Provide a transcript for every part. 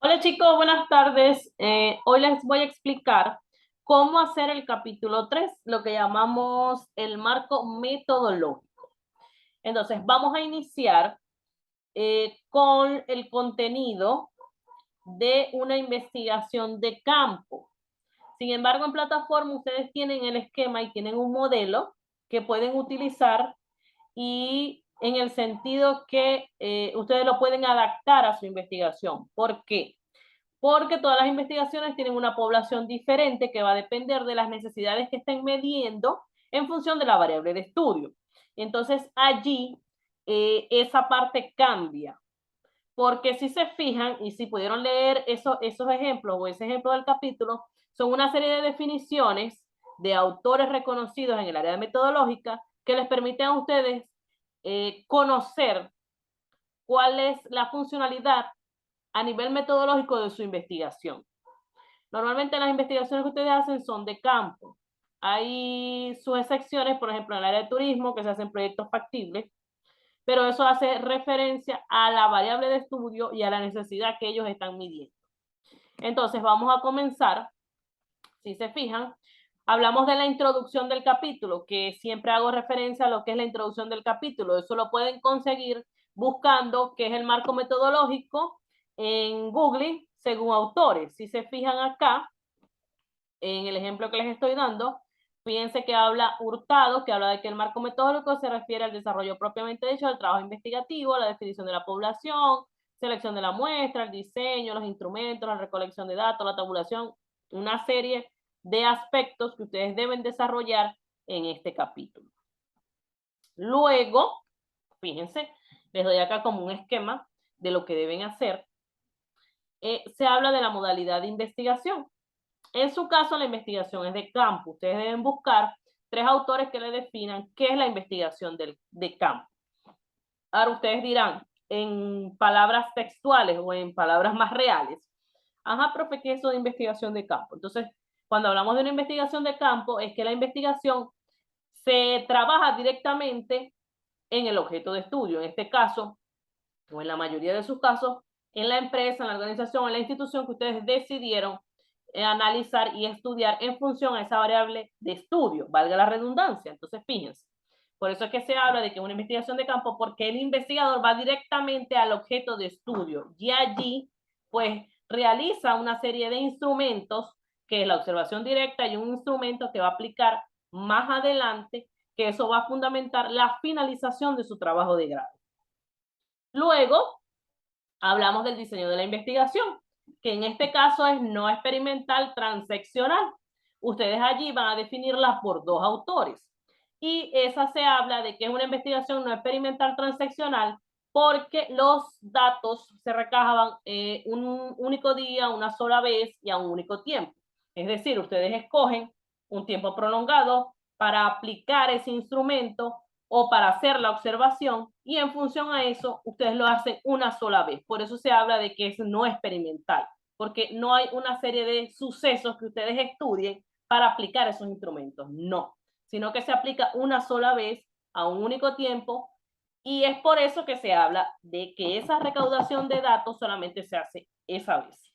Hola chicos, buenas tardes. Hoy les voy a explicar cómo hacer el capítulo 3, lo que llamamos el marco metodológico. Entonces, vamos a iniciar con el contenido de una investigación de campo. Sin embargo, en plataforma ustedes tienen el esquema y tienen un modelo que pueden utilizar y en el sentido que ustedes lo pueden adaptar a su investigación. ¿Por qué? Porque todas las investigaciones tienen una población diferente que va a depender de las necesidades que estén midiendo en función de la variable de estudio. Entonces allí esa parte cambia, porque si se fijan y si pudieron leer esos ejemplos o ese ejemplo del capítulo, son una serie de definiciones de autores reconocidos en el área metodológica que les permiten a ustedes conocer cuál es la funcionalidad a nivel metodológico de su investigación. Normalmente las investigaciones que ustedes hacen son de campo. Hay sus excepciones, por ejemplo, en el área de turismo, que se hacen proyectos factibles, pero eso hace referencia a la variable de estudio y a la necesidad que ellos están midiendo. Entonces, vamos a comenzar. Si se fijan, hablamos de la introducción del capítulo, que siempre hago referencia a lo que es la introducción del capítulo. Eso lo pueden conseguir buscando qué es el marco metodológico en Google según autores. Si se fijan acá, en el ejemplo que les estoy dando, fíjense que habla Hurtado, que habla de que el marco metodológico se refiere al desarrollo propiamente dicho del trabajo investigativo, la definición de la población, selección de la muestra, el diseño, los instrumentos, la recolección de datos, la tabulación, una serie de aspectos que ustedes deben desarrollar en este capítulo. Luego, fíjense, les doy acá como un esquema de lo que deben hacer. Se habla de la modalidad de investigación. En su caso, la investigación es de campo. Ustedes deben buscar tres autores que le definan qué es la investigación de campo. Ahora ustedes dirán, en palabras textuales o en palabras más reales, ajá, profe, ¿qué es eso de investigación de campo? Entonces, cuando hablamos de una investigación de campo, es que la investigación se trabaja directamente en el objeto de estudio. En este caso, o en la mayoría de sus casos, en la empresa, en la organización, en la institución que ustedes decidieron analizar y estudiar en función a esa variable de estudio, valga la redundancia. Entonces, fíjense, por eso es que se habla de que es una investigación de campo, porque el investigador va directamente al objeto de estudio y allí, pues, realiza una serie de instrumentos, que es la observación directa y un instrumento que va a aplicar más adelante, que eso va a fundamentar la finalización de su trabajo de grado. Luego, hablamos del diseño de la investigación, que en este caso es no experimental transeccional. Ustedes allí van a definirla por dos autores. Y esa se habla de que es una investigación no experimental transeccional porque los datos se recaban un único día, una sola vez y a un único tiempo. Es decir, ustedes escogen un tiempo prolongado para aplicar ese instrumento o para hacer la observación y en función a eso ustedes lo hacen una sola vez. Por eso se habla de que es no experimental, porque no hay una serie de sucesos que ustedes estudien para aplicar esos instrumentos, no, sino que se aplica una sola vez a un único tiempo y es por eso que se habla de que esa recaudación de datos solamente se hace esa vez.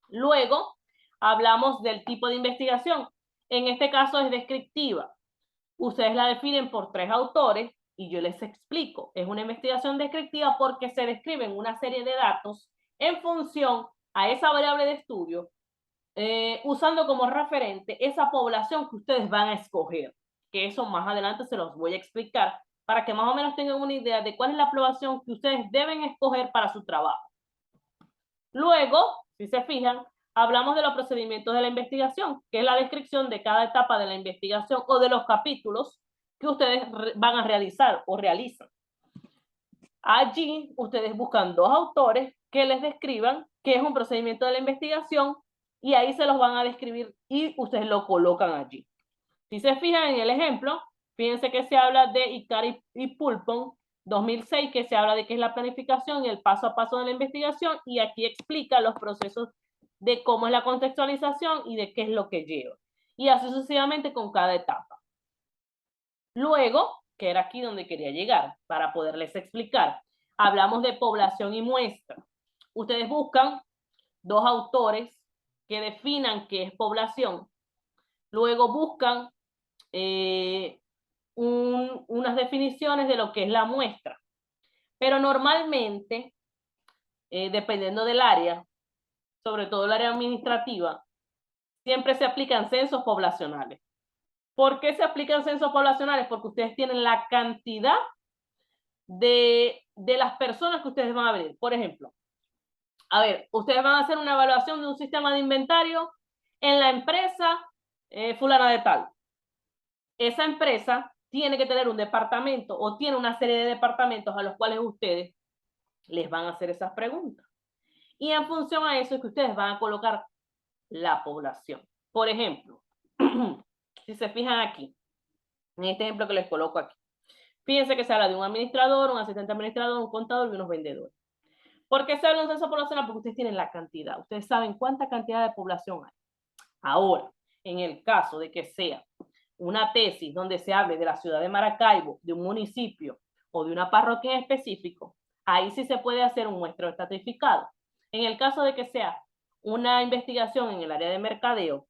Luego, hablamos del tipo de investigación. En este caso es descriptiva. Ustedes la definen por tres autores y yo les explico. Es una investigación descriptiva porque se describen una serie de datos en función a esa variable de estudio, usando como referente esa población que ustedes van a escoger, que eso más adelante se los voy a explicar para que más o menos tengan una idea de cuál es la población que ustedes deben escoger para su trabajo. Luego, si se fijan, hablamos de los procedimientos de la investigación, que es la descripción de cada etapa de la investigación o de los capítulos que ustedes van a realizar o realizan. Allí ustedes buscan dos autores que les describan qué es un procedimiento de la investigación y ahí se los van a describir y ustedes lo colocan allí. Si se fijan en el ejemplo, fíjense que se habla de Icari y Pulpon 2006, que se habla de qué es la planificación y el paso a paso de la investigación, y aquí explica los procesos de cómo es la contextualización y de qué es lo que lleva. Y así sucesivamente con cada etapa. Luego, que era aquí donde quería llegar, para poderles explicar, hablamos de población y muestra. Ustedes buscan dos autores que definan qué es población. Luego buscan unas definiciones de lo que es la muestra. Pero normalmente, dependiendo del área, sobre todo el área administrativa, siempre se aplican censos poblacionales. ¿Por qué se aplican censos poblacionales? Porque ustedes tienen la cantidad de las personas que ustedes van a ver. Por ejemplo, a ver, ustedes van a hacer una evaluación de un sistema de inventario en la empresa fulana de tal. Esa empresa tiene que tener un departamento o tiene una serie de departamentos a los cuales ustedes les van a hacer esas preguntas. Y en función a eso es que ustedes van a colocar la población. Por ejemplo, si se fijan aquí, en este ejemplo que les coloco aquí, fíjense que se habla de un administrador, un asistente administrador, un contador y unos vendedores. ¿Por qué se habla de un censo poblacional? Porque ustedes tienen la cantidad. Ustedes saben cuánta cantidad de población hay. Ahora, en el caso de que sea una tesis donde se hable de la ciudad de Maracaibo, de un municipio o de una parroquia en específico, ahí sí se puede hacer un muestreo estratificado. En el caso de que sea una investigación en el área de mercadeo,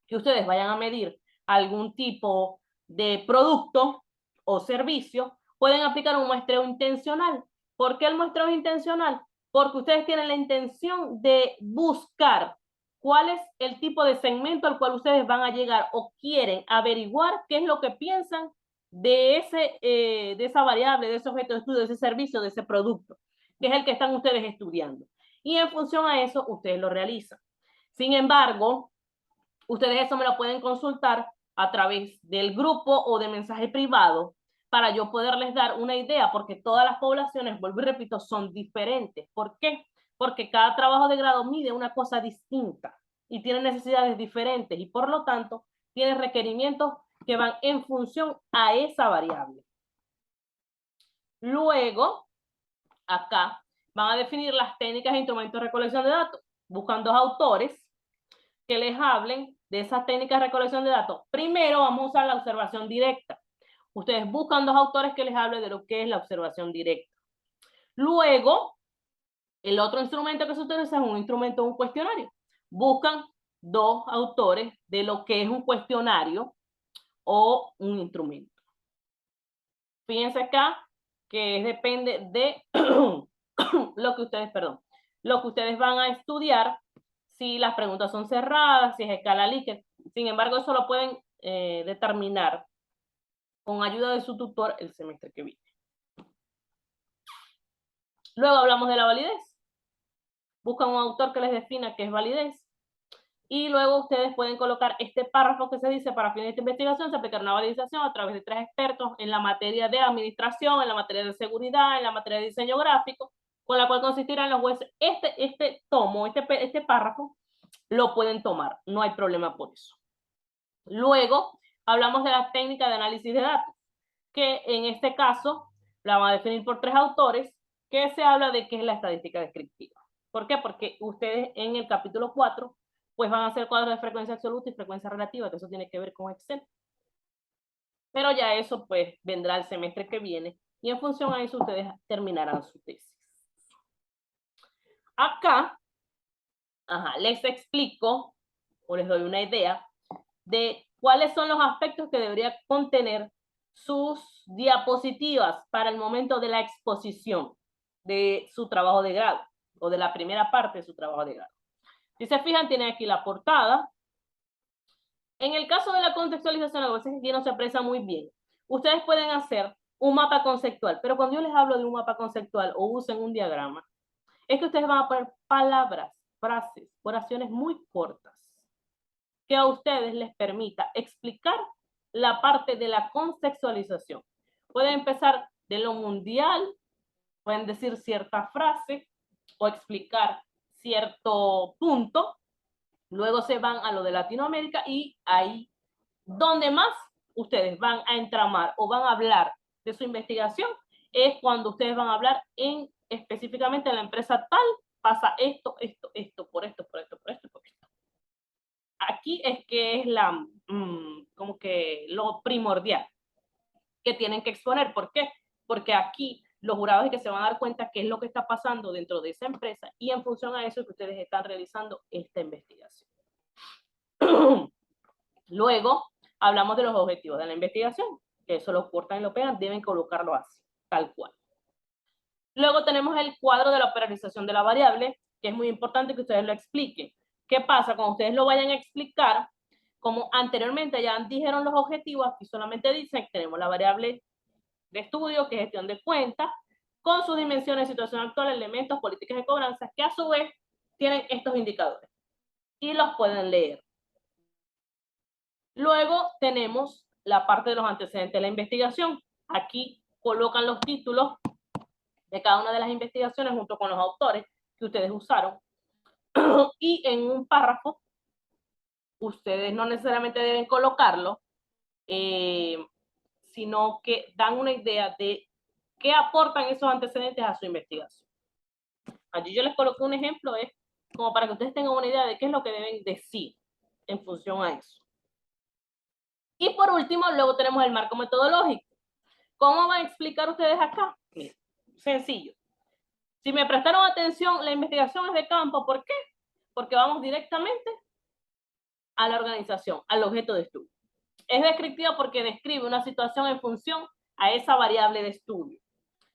que ustedes vayan a medir algún tipo de producto o servicio, pueden aplicar un muestreo intencional. ¿Por qué el muestreo es intencional? Porque ustedes tienen la intención de buscar cuál es el tipo de segmento al cual ustedes van a llegar o quieren averiguar qué es lo que piensan de esa variable, de ese objeto de estudio, de ese servicio, de ese producto, que es el que están ustedes estudiando. Y en función a eso, ustedes lo realizan. Sin embargo, ustedes eso me lo pueden consultar a través del grupo o de mensaje privado para yo poderles dar una idea, porque todas las poblaciones, vuelvo y repito, son diferentes. ¿Por qué? Porque cada trabajo de grado mide una cosa distinta y tiene necesidades diferentes y por lo tanto tiene requerimientos que van en función a esa variable. Luego, acá van a definir las técnicas e instrumentos de recolección de datos. Buscan dos autores que les hablen de esas técnicas de recolección de datos. Primero vamos a usar la observación directa. Ustedes buscan dos autores que les hablen de lo que es la observación directa. Luego, el otro instrumento que se utiliza es un instrumento, un cuestionario. Buscan dos autores de lo que es un cuestionario o un instrumento. Fíjense acá que depende de lo que ustedes van a estudiar, si las preguntas son cerradas, si es escala Likert. Sin embargo, eso lo pueden determinar con ayuda de su tutor el semestre que viene. Luego hablamos de la validez. Buscan un autor que les defina qué es validez. Y luego ustedes pueden colocar este párrafo que se dice: para fines de esta investigación se aplicará una validación a través de 3 expertos en la materia de administración, en la materia de seguridad, en la materia de diseño gráfico, con la cual consistirán los jueces. Este párrafo lo pueden tomar, no hay problema por eso. Luego hablamos de la técnica de análisis de datos, que en este caso la van a definir por 3 autores, que se habla de qué es la estadística descriptiva. ¿Por qué? Porque ustedes en el capítulo 4 pues van a hacer cuadros de frecuencia absoluta y frecuencia relativa, que eso tiene que ver con Excel. Pero ya eso pues vendrá el semestre que viene y en función a eso ustedes terminarán su tesis. Acá, les explico o les doy una idea de cuáles son los aspectos que debería contener sus diapositivas para el momento de la exposición de su trabajo de grado o de la primera parte de su trabajo de grado. Si se fijan, tienen aquí la portada. En el caso de la contextualización, a veces aquí no se aprecia muy bien. Ustedes pueden hacer un mapa conceptual, pero cuando yo les hablo de un mapa conceptual o usen un diagrama, es que ustedes van a poner palabras, frases, oraciones muy cortas que a ustedes les permita explicar la parte de la contextualización. Pueden empezar de lo mundial, pueden decir cierta frase o explicar cierto punto, luego se van a lo de Latinoamérica y ahí donde más ustedes van a entramar o van a hablar de su investigación es cuando ustedes van a hablar específicamente en la empresa tal, pasa esto, por esto. Aquí es que es como que lo primordial que tienen que exponer. ¿Por qué? Porque aquí los jurados es que se van a dar cuenta qué es lo que está pasando dentro de esa empresa y en función a eso que ustedes están realizando esta investigación. Luego, hablamos de los objetivos de la investigación, que eso lo cortan y lo pegan, deben colocarlo así, tal cual. Luego tenemos el cuadro de la operación de la variable, que es muy importante que ustedes lo expliquen. ¿Qué pasa? Cuando ustedes lo vayan a explicar, como anteriormente ya dijeron los objetivos, aquí solamente dicen que tenemos la variable de estudio, que es gestión de cuentas, con sus dimensiones, situación actual, elementos, políticas de cobranza, que a su vez tienen estos indicadores y los pueden leer. Luego tenemos la parte de los antecedentes de la investigación. Aquí colocan los títulos de cada una de las investigaciones junto con los autores que ustedes usaron. Y en un párrafo, ustedes no necesariamente deben colocarlo, sino que dan una idea de qué aportan esos antecedentes a su investigación. Allí yo les coloqué un ejemplo, es como para que ustedes tengan una idea de qué es lo que deben decir en función a eso. Y por último, luego tenemos el marco metodológico. ¿Cómo van a explicar ustedes acá? Miren, sencillo. Si me prestaron atención, la investigación es de campo. ¿Por qué? Porque vamos directamente a la organización, al objeto de estudio. Es descriptiva porque describe una situación en función a esa variable de estudio.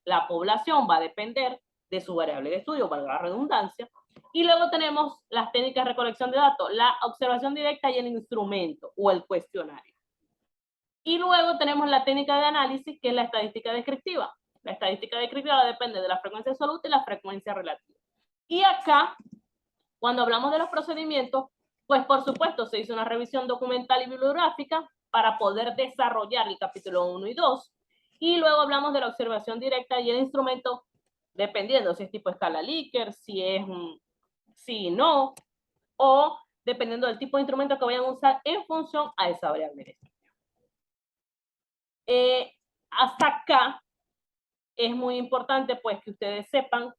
La población va a depender de su variable de estudio, valga la redundancia. Y luego tenemos las técnicas de recolección de datos, la observación directa y el instrumento o el cuestionario. Y luego tenemos la técnica de análisis, que es la estadística descriptiva. La estadística descriptiva depende de la frecuencia absoluta y la frecuencia relativa. Y acá, cuando hablamos de los procedimientos, pues por supuesto se hizo una revisión documental y bibliográfica para poder desarrollar el capítulo 1 y 2. Y luego hablamos de la observación directa y el instrumento, dependiendo si es tipo escala Likert, si es sí y no, o dependiendo del tipo de instrumento que vayan a usar en función a esa variable. Hasta acá es muy importante pues que ustedes sepan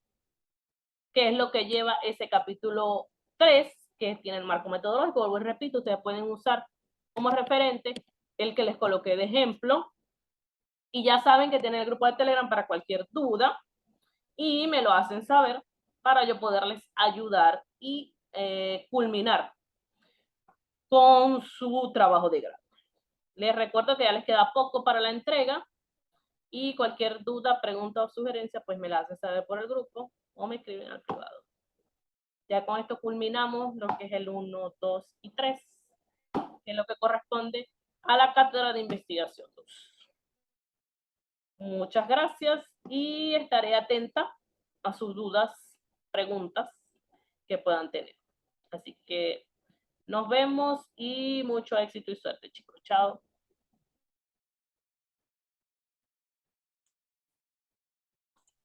qué es lo que lleva ese capítulo 3, que tiene el marco metodológico. Vuelvo y repito, ustedes pueden usar como referente el que les coloqué de ejemplo, y ya saben que tienen el grupo de Telegram para cualquier duda, y me lo hacen saber para yo poderles ayudar y culminar con su trabajo de grado. Les recuerdo que ya les queda poco para la entrega, y cualquier duda, pregunta o sugerencia, pues me la hacen saber por el grupo o me escriben al privado. Ya con esto culminamos lo que es el 1, 2 y 3, que es lo que corresponde a la cátedra de investigación 2. Muchas gracias y estaré atenta a sus dudas, preguntas que puedan tener. Así que nos vemos y mucho éxito y suerte, chicos. Chao.